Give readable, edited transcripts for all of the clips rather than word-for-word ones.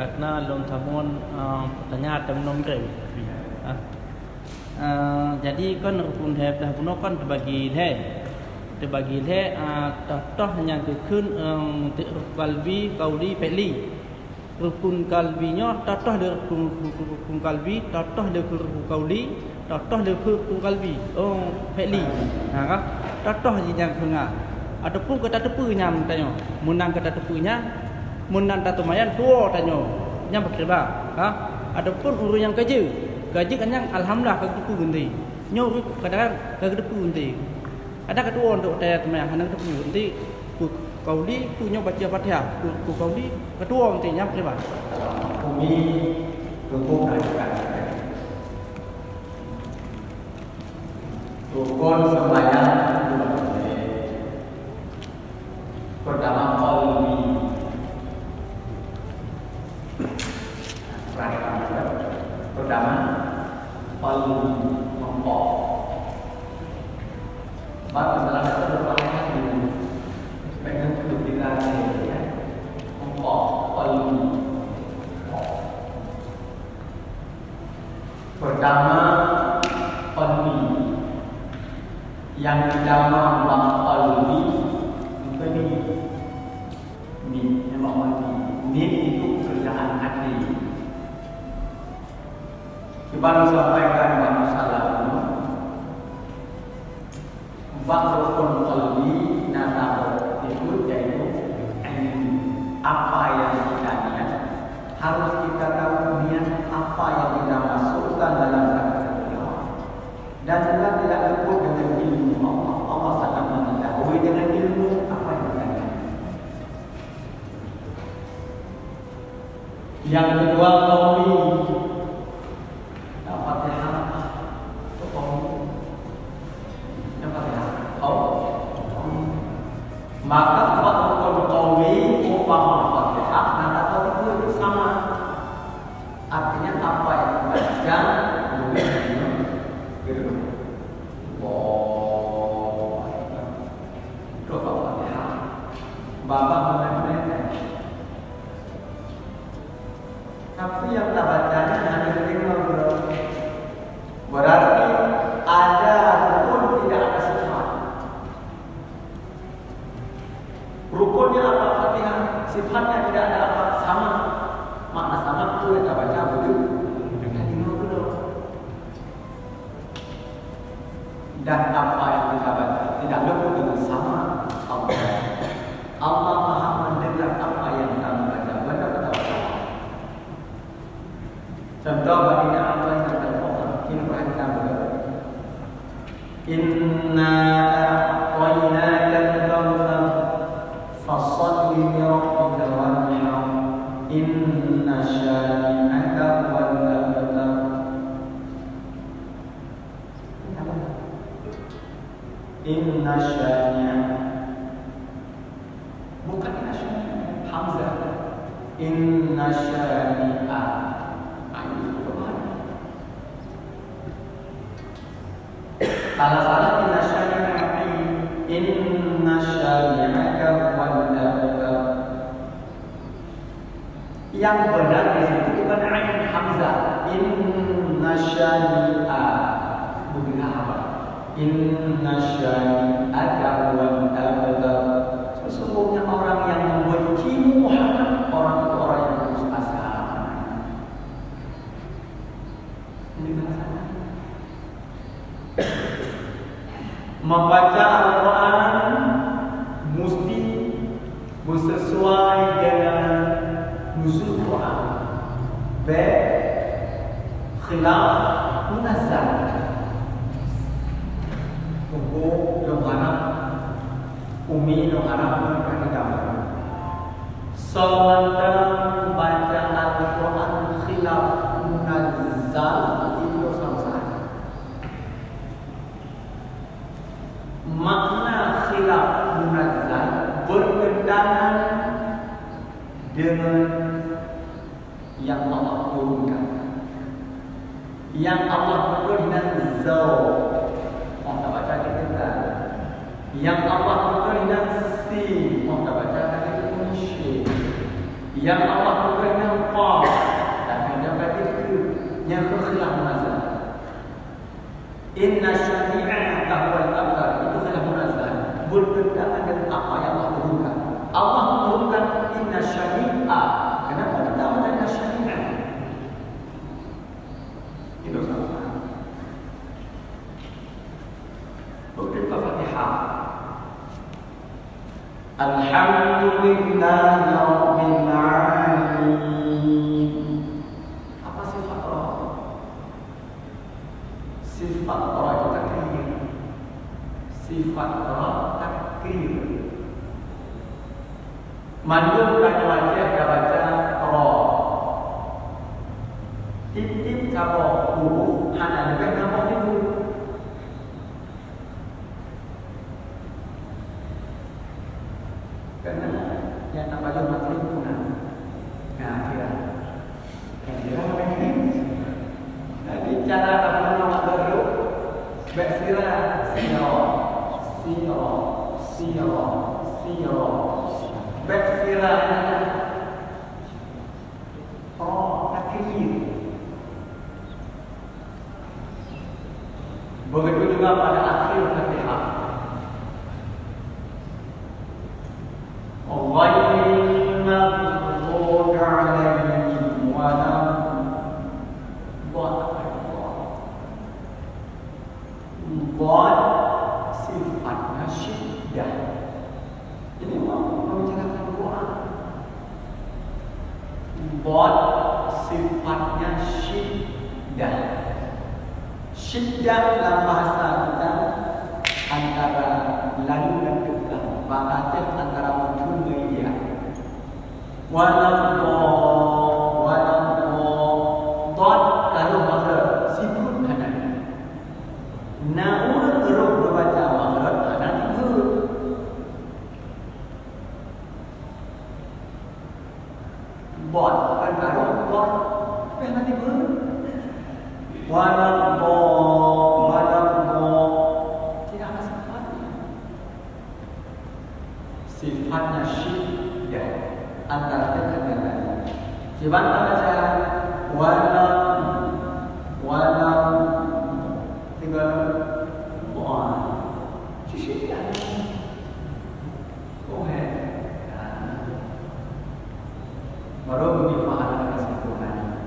karena lom tamun pertanyaan temen grem. Jadi kan rukun hep dah puno kan terbagi le toh yang kekun kalbi kauli peli rukun kalbinya toh dia rukun kalbi toh dia rukun kauli toh dia rukun kalbi peli kan toh yang penga ataupun kata tepunya tanya munang kata tepunya munang tatu mayan tua tanya yang berkira ataupun urus yang gaji kan yang alhamdulillah kagak tepu ganti nyor kadang kagak tepu ganti ada kedua untuk teman yang hendak tepu ganti kauli punya baca Fatihah ku kauli kedua nanti yang berkira Umi rukun kajian rukun sembahyang pertama qalbi pertama qalbi mempok baru salah satu pertanyaan ini pengen untuk dikasih ya mempok qalbi pertama qalbi yang pertama qalbi ini memang mati itu kerjaan hati baru sampaikan dalam salam rukun qalbi natahu itu yaitu apa yang kita niat harus kita tahu niat apa yang kita masukkan dalam hati dan juga tidak luput dengan ilmu Allah sangat mengetahui dengan ilmu apa yang kita niat. Yang kedua qauli maka rukun qauli umpama Fatihah nada itu sama artinya apa yang dibaca gitu doa Fatihah Bapak benar-benar tapi yang tak bacanya hanya dengar berarti ada rukun tidak ada sifat. Rukunnya apa Fatihah? Sifatnya tidak ada apa sama. Makna sama itu yang kita baca begitu. Dan apa yang kita baca tidak luput dengan sama Allah. Allah Maha mendengar apa yang kami baca benar atau salah. Contoh baginya apa yang kita baca ini perhatikan betul. Inna a'tainaka al-kautsar fasalli li rabbika wanhar inna syani'aka huwal abtar. Inna syani'aka bukan inna syani'aka hamzah inna syani'aka salah inna syani'aka inna syani'aka huwal abtar. Yang benar di situ bukan ain hamzah inna syani'a bukan apa inna syani'aka huwal abtar. Sesungguhnya orang yang membenci Muhammad orang itu orang yang putus asa. Ini bahasanya membaca Al-Quran mesti sesuai dengan nuzul Quran. Khilaf munazzal. Buku dong harap umi dong harap perhatikan. Sementara baca Al-Quran khilaf munazzal itu sama. Makna khilaf munazzal bertentangan dengan yang Allah turunkan. Yang Allah turunkan zau, mau tak baca kita. Yang Allah turunkan si, mau tak baca kita kunci. Yang Allah turunkan fa, Inna syari'ata huwal abtar. Itu salah munazah. Bertentangan dengan apa yang Allah turunkan. Allah menurunkan inna syari'ah. Kenapa kita menjadi syari'ah? Itu salah. Berdoa Fatihah. Alhamdulillahi Rabbil Alamin. Apa sifat Allah? Sifat Allah itu takdir. Sifat Allah takdir. Mandum kanya wajah dia baca Allah. Tip-tip kabo huruf hana lebih nama itu. Karena yang namanya makhluk punah. Nah, kira apa ini? Jadi cara apa nama baru? Bersira, siro. Bersira. Oh, takdir. Begitu juga pada akhir Fatihah. Ghairil maghdubi 'alaihim waladdallin. Sifatnya syiddah. Ini membicarakan Quran. Sifatnya syiddah. Syiddah dalam bahasa kita antara lalu dan dekat. Bahasa antara muncul media. Walau kalau bahasa sifat ada. Namun huruf berbaca makhraj ada tiga. Bot kan kalau bot ada tiga. Walau tidak ada sifatnya. Sifatnya syiddah antara dekat dan lain. Coba baca walau tiga syiddah. Baru begini faham kesempurnaan.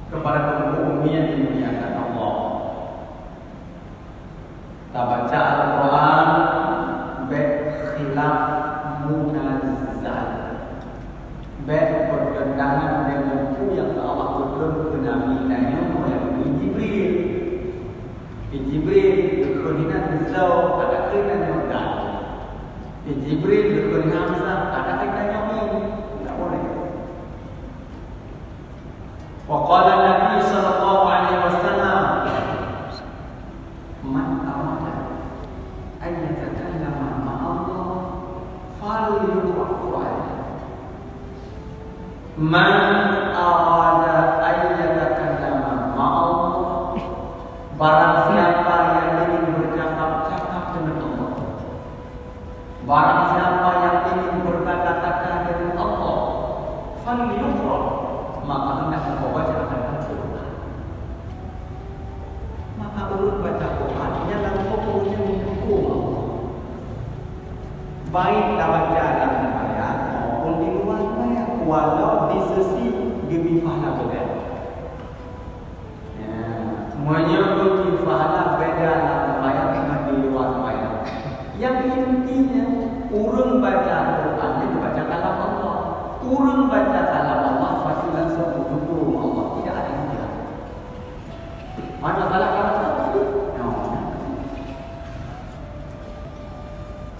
Kepada kaum yang dimuliakan Allah, kita baca Al-Quran berkhilaf munazzal, bertentangan dengan yang Allah turun ke Nabi dan Jibril. Jibril berkaitan Zau, ada kaitan dengan Dan. Jibril berkaitan Hamzah, ada kaitan dengan ini. Tidak boleh. Waqala Nabi sallallahu alaihi wasallam, man arada an yatakallama ma'allah falyuqra alayhi. Man arada an yatakallama ma'allah, barang siapa yang ingin bercakap-cakap dengan Allah, barang siapa yang ingin berkata-kata dengan Allah, falyuqra, maka hendak membaca Al-Quran. Maka urut baca Quran ialah hukumnya hukum Allah. Baik dalam jalan ayat maupun di luar ayat, walau di sisi demi pahala beda. Semuanya demi pahala beda dalam ayat dengan di luar ayat. Yang intinya urung baca Quran itu baca kalam Allah. Urung baca kalam Allah pasti langsung hukum Allah, tidak ada yang jahat. Mana salah kalam Allah?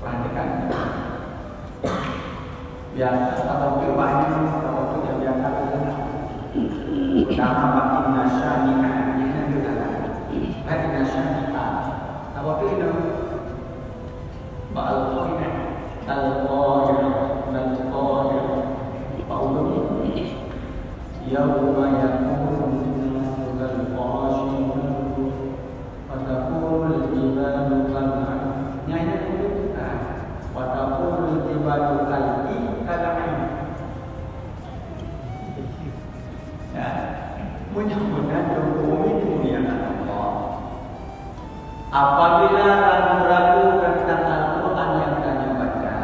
Perhatikan. Biasa kalau banyak kalau tu yang biasa kita. Pertama bagi nasyani'ah ini adalah bagi nasyani'ah. Apa tu ini? Al-Qur'an, Al-Qur'an, Yauma yakunu an-nasu kal Nyanya itu wataqul jibalu qalbi kala'in. Ya, mudah-mudahan bumi dimuliakan Allah. Apabila ragu-ragu tentang Al-Quran yang kalian baca,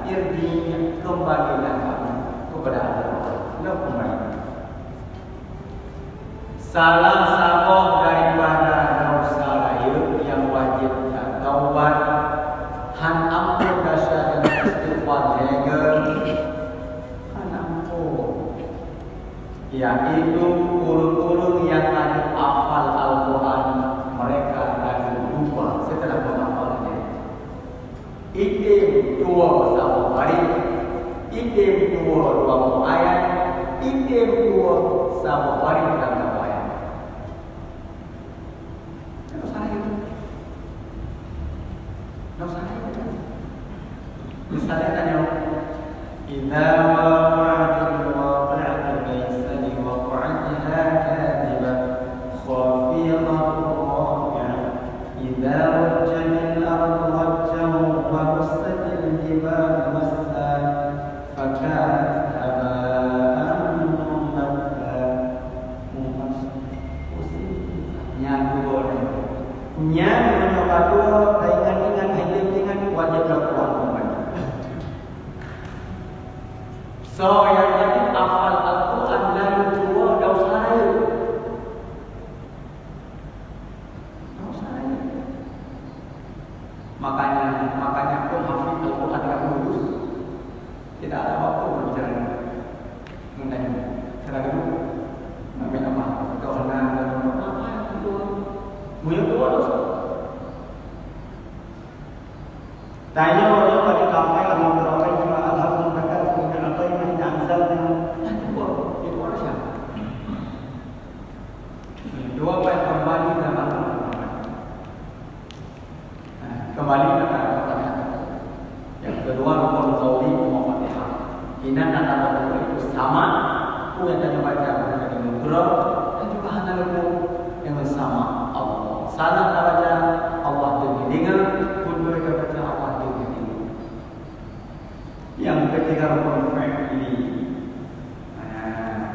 irjinya kembalilah kamu kepada Allah. Kembali. Salah sabok daripada dosa lahir yang wajib taubat, han ampun dasar dan istighfar jaga, han ampun. Yaitu ulun-ulun yang lagi hafal Al-Quran, mereka lagi lupa setelah menghafalnya. Itim dua sabok hari, itim dua ayat, itim dua sabok hari dalam misalnya tanya, idza waqa'atil waqi'atu laysa li waqa'atiha kadhiba khafidatur rafi'ah idza rajjatil ardu rajjan wa bussatil jibalu massan fakanat haba'an munbatha. Nyang menyokatu dengan dengan wajib lakukan. So yang lagi hafal Al-Quran lalu dua dosa lain. Makanya pun hafal Al-Quran yang lulus tidak ada waktu berbicara mengenai cara dulu. Namanya apa? Dosa apa yang kedua? Mulia dua dosa. Tanya orang pada kafir yang berorang juga alhamdulillah punya apa yang kita anzalna itu orang siapa? Dua ayat kembali dalam kembali dalam yang kedua rukun qauli Al-Fatihah. Ini antara itu sama yang tadi baca dari Nugra dan juga hanya rukun yang bersama Allah. Salah baca Allah dengar pun mereka baca Allah. Yang ketiga rukun fi'li.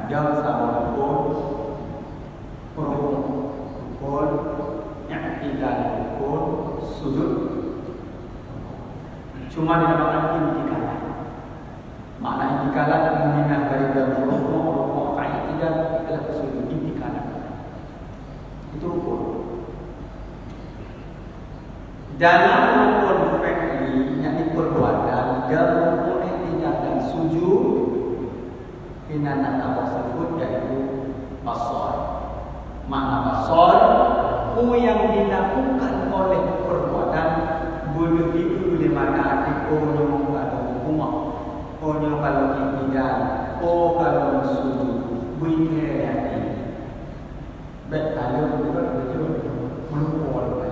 Jauh sama rukun i'tidal rukun sujud. Cuma dinamakan intikalah. Makna intikalah memindah dari rukun i'tidal adalah sujud intikalah. Itu rukun. Dalam rukun fi'li yang perbuatan dalam rukun i'tidal dan sujud binana tersebut yaitu basar. Makna basar yang dilakukan oleh perbuatan begitu di mana dikonyo atau rumah, konyo kalau i'tidal, kalau sujud, binaya ini. Betul betul mengumpul.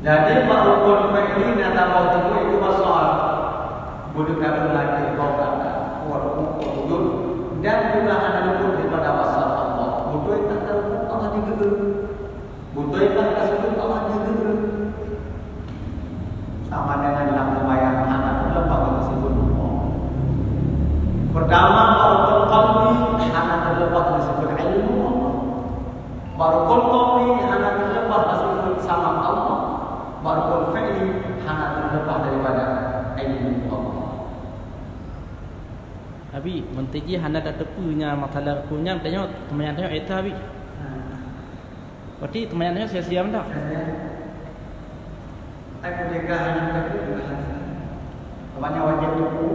Jadi rukun fi'li nata itu basar. Budak kata lagi kau kata wujud dan juga ada rukun daripada basar Allah. Budak kata Allah digeger. Budak kata sujud Allah digeger. Sama dengan dalam sembahyang anak terlepas meskipun Allah. Pertama rukun qalbi anak terlepas meskipun ilmu Allah. Rukun qalbi anak terlepas meskipun sama Allah. Rukun fi'li anak terlepas daripada ilmu Allah. Abi, mentiji hana dak tepunya masalah rukunnya tanya teman tanya eta abi. Berarti teman tanya sia-sia ndak? Aku jaga hanya tepu banyak wajib tepu.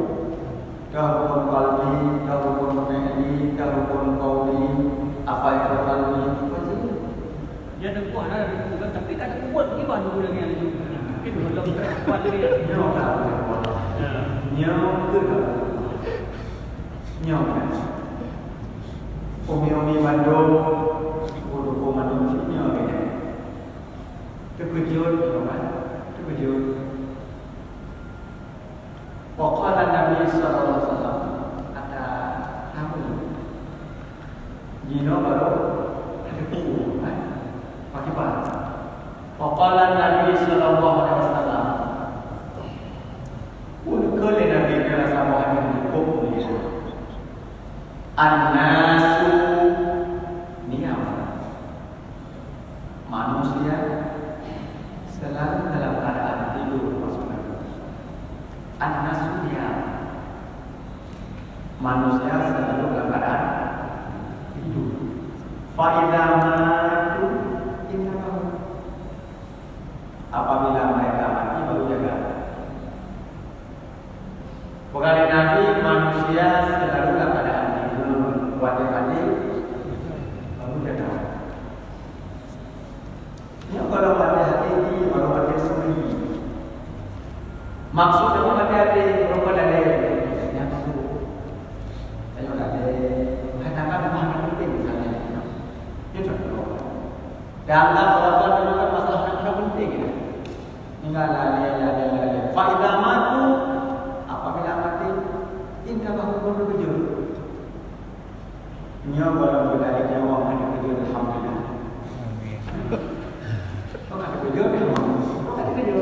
Rukun qalbi, rukun fi'li, rukun qauli, apa itu qalbi itu saja. Dia ada kuat ada bukan tapi tak ada kuat gimana dulu dengan itu. Itu belum kuat dia. Nyawa. Umi Bandung, Umi Bandung sini nyawa. Terkejut, kan? Terkejut. Waqala Nabi sallallahu alaihi wasallam ada Dino baru ada kubu, pakai apa? Waqala Nabi sallallahu alaihi wasallam. Ulkul Nabi sallallahu alaihi wasallam. An-nasu niam. Manusia selalu dalam keadaan tidur maksudnya. An-nasu niam. Manusia selalu dalam keadaan tidur. Fa-idza matu innahu. Apabila mereka mati baru jaga. Pegawai Nabi manusia selalu dalam keadaan tidur. Wajib mati baru jaga. Ya kalau hati-hati baru hati sunyi. Maksudnya hati-hati baru pada yang masuk. Saya ada katakan mana penting misalnya. Itu contoh. Dalam orang itu kan masalah yang penting ya. Enggak lali. Faedah matu apabila mati inta bahu berujur. Nyawa kalau dari nyawa ada kerja alhamdulillah. Oh ada kerja alhamdulillah. Ada kerja.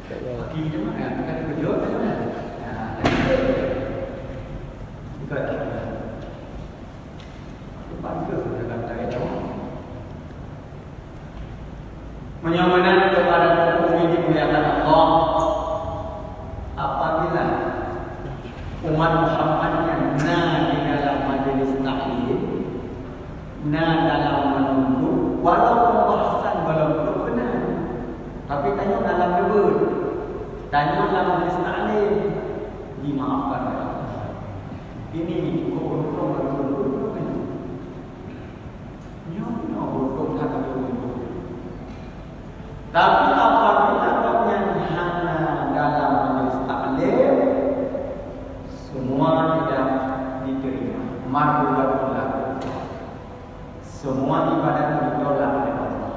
Bagi cuma ada kerja ada. Bukan kita. Bangga dengan cara jawab. Menyamakan kepada hukum dimuliakan Allah. Apabila umat Muhammad yang di dalam majlis taklim, dalam menunggu, walaupun bahasan belum benar, tapi tanya dalam debut, tanya dalam majlis taklim, dimaafkan oleh Allah. Ini cukup untuk menunggu. Tapi apabila yang hanya dalam majlis taklim, semua tidak diterima. Mardulatullah. Semua ibadat ditolak oleh Allah.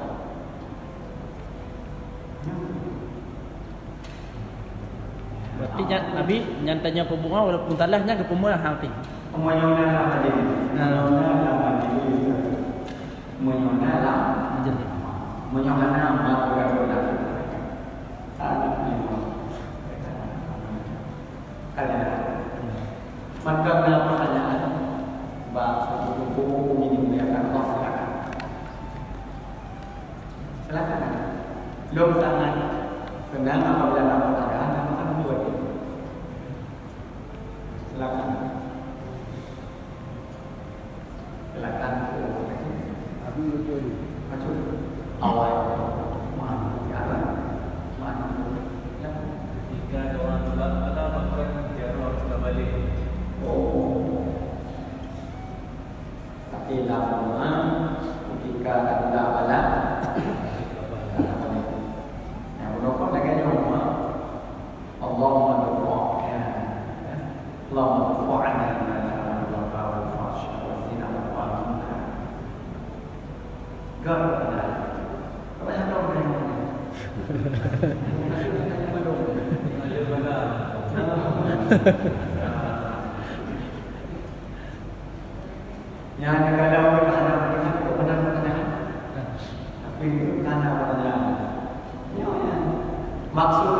Berarti Nabi nyantanya pembunga walaupun talahnya ke pembunga hati. Menyona hadir. Menyona Jadi menyona mardulatullah. Sangat maka dalam pertanyaan bahwa hukum ini dimuliakan Allah silakan. Belum sangat senang apabila dalam pertanyaan dan makan buat ini. Silakan. Silakan. Aku lucu. Macam awal mana sekarang mana. Jika ada orang sholat, ada apa-apa dia harus balik. Oh, tapi lama ketika anda balik, yang berokok lagi rumah, Allah mendoakan, Allah mendoakan dan Allah fasih wasina Allah. Gerda, apa yang kau berikan? Yang kadang berkata dengan kebenaran pertanyaan, tapi karena pertanyaan, maksud